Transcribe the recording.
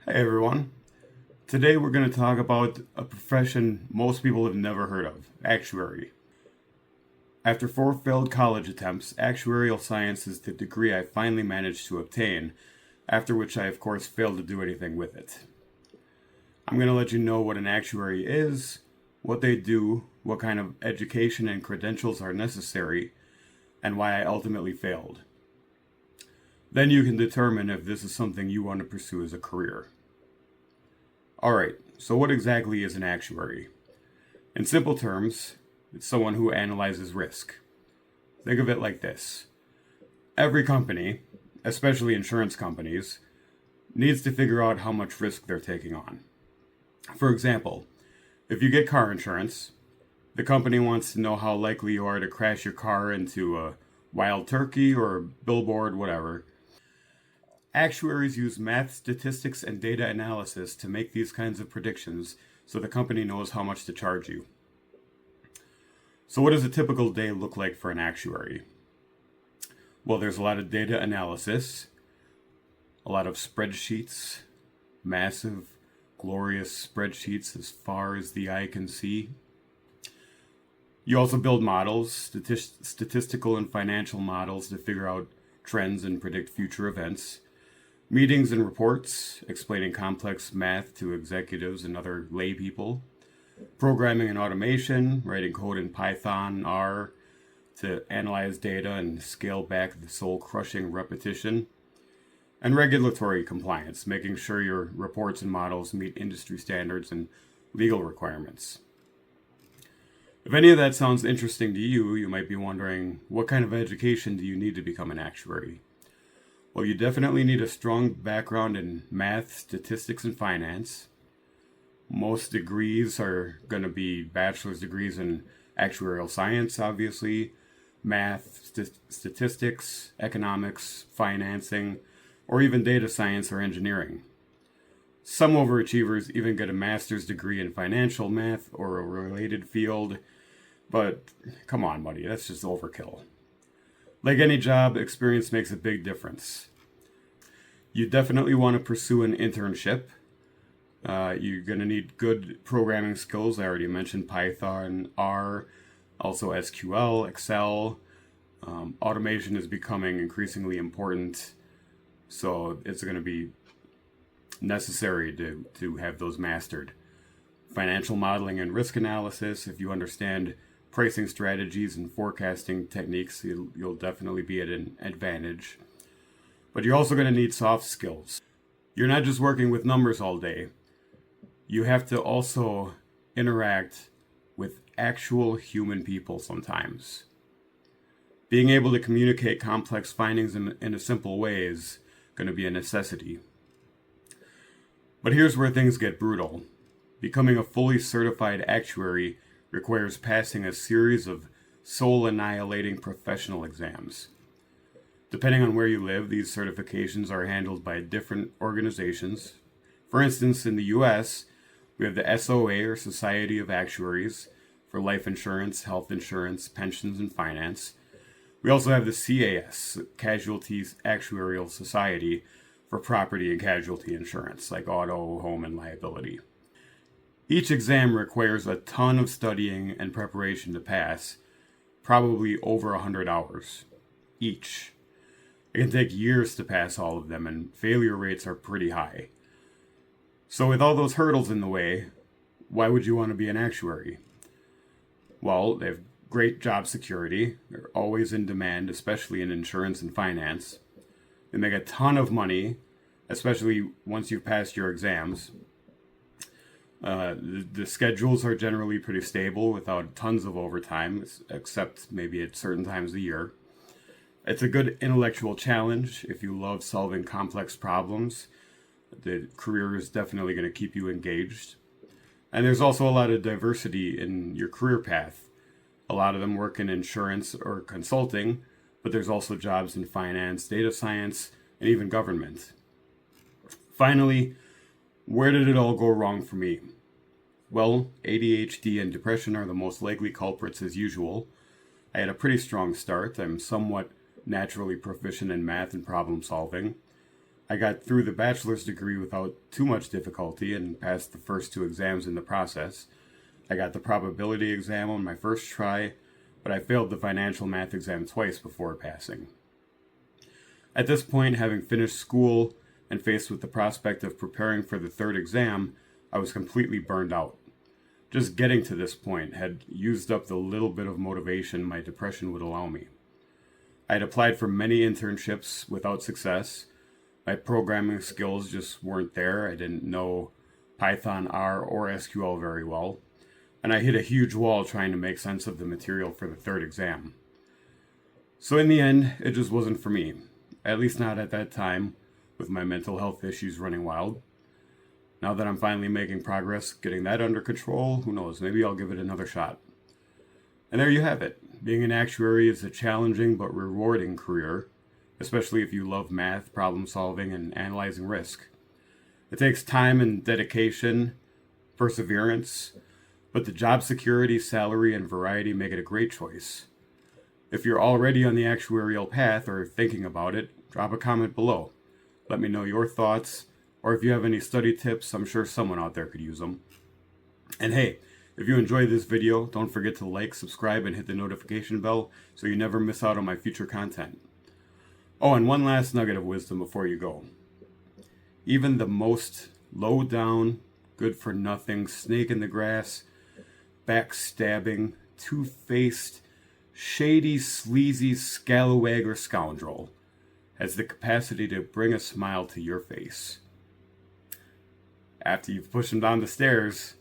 Hey everyone. Today we're going to talk about a profession most people have never heard of, actuary. After 4 failed college attempts, actuarial science is the degree I finally managed to obtain, after which I of course failed to do anything with it. I'm going to let you know what an actuary is, what they do, what kind of education and credentials are necessary, and why I ultimately failed. Then you can determine if this is something you want to pursue as a career. Alright, so what exactly is an actuary? In simple terms, it's someone who analyzes risk. Think of it like this. Every company, especially insurance companies, needs to figure out how much risk they're taking on. For example, if you get car insurance, the company wants to know how likely you are to crash your car into a wild turkey or a billboard, whatever. Actuaries use math, statistics, and data analysis to make these kinds of predictions so the company knows how much to charge you. So what does a typical day look like for an actuary? Well, there's a lot of data analysis, a lot of spreadsheets, massive, glorious spreadsheets as far as the eye can see. You also build models, statistical and financial models to figure out trends and predict future events. Meetings and reports explaining complex math to executives and other lay people. Programming and automation, writing code in Python, R, to analyze data and scale back the soul-crushing repetition. And regulatory compliance, making sure your reports and models meet industry standards and legal requirements. If any of that sounds interesting to you, you might be wondering, what kind of education do you need to become an actuary? Well, you definitely need a strong background in math, statistics, and finance. Most degrees are going to be bachelor's degrees in actuarial science, obviously, math, statistics, economics, financing, or even data science or engineering. Some overachievers even get a master's degree in financial math or a related field, but come on, buddy, that's just overkill. Like any job, experience makes a big difference. You definitely want to pursue an internship. You're going to need good programming skills. I already mentioned Python, R, also SQL, Excel. Automation is becoming increasingly important, so it's going to be necessary to have those mastered. Financial modeling and risk analysis, if you understand pricing strategies and forecasting techniques, you'll definitely be at an advantage. But you're also going to need soft skills. You're not just working with numbers all day. You have to also interact with actual human people sometimes. Being able to communicate complex findings in a simple way is going to be a necessity. But here's where things get brutal. Becoming a fully certified actuary requires passing a series of soul-annihilating professional exams. Depending on where you live, these certifications are handled by different organizations. For instance, in the US, we have the SOA, or Society of Actuaries, for life insurance, health insurance, pensions, and finance. We also have the CAS, Casualty Actuarial Society, for property and casualty insurance, like auto, home, and liability. Each exam requires a ton of studying and preparation to pass, probably over 100 hours each. It can take years to pass all of them, and failure rates are pretty high. So with all those hurdles in the way, why would you want to be an actuary? Well, they have great job security. They're always in demand, especially in insurance and finance. They make a ton of money, especially once you've passed your exams. The schedules are generally pretty stable without tons of overtime, except maybe at certain times of the year. It's a good intellectual challenge if you love solving complex problems. The career is definitely going to keep you engaged. And there's also a lot of diversity in your career path. A lot of them work in insurance or consulting, but there's also jobs in finance, data science, and even government. Finally, where did it all go wrong for me? Well, ADHD and depression are the most likely culprits as usual. I had a pretty strong start. I'm somewhat naturally proficient in math and problem solving. I got through the bachelor's degree without too much difficulty and passed the first two exams in the process. I got the probability exam on my first try, but I failed the financial math exam twice before passing. At this point, having finished school and faced with the prospect of preparing for the third exam, I was completely burned out. Just getting to this point had used up the little bit of motivation my depression would allow me. I had applied for many internships without success. My programming skills just weren't there. I didn't know Python, R, or SQL very well. And I hit a huge wall trying to make sense of the material for the third exam. So in the end, it just wasn't for me. At least not at that time, with my mental health issues running wild. Now that I'm finally making progress getting that under control, who knows, maybe I'll give it another shot. And there you have it. Being an actuary is a challenging but rewarding career, especially if you love math, problem solving, and analyzing risk. It takes time and dedication, perseverance, but the job security, salary, and variety make it a great choice. If you're already on the actuarial path or thinking about it, drop a comment below. Let me know your thoughts, or if you have any study tips, I'm sure someone out there could use them. And hey, if you enjoyed this video, don't forget to like, subscribe, and hit the notification bell so you never miss out on my future content. Oh, and one last nugget of wisdom before you go. Even the most low-down, good-for-nothing, snake-in-the-grass, backstabbing, two-faced, shady, sleazy scalawag or scoundrel has the capacity to bring a smile to your face. After you've pushed him down the stairs,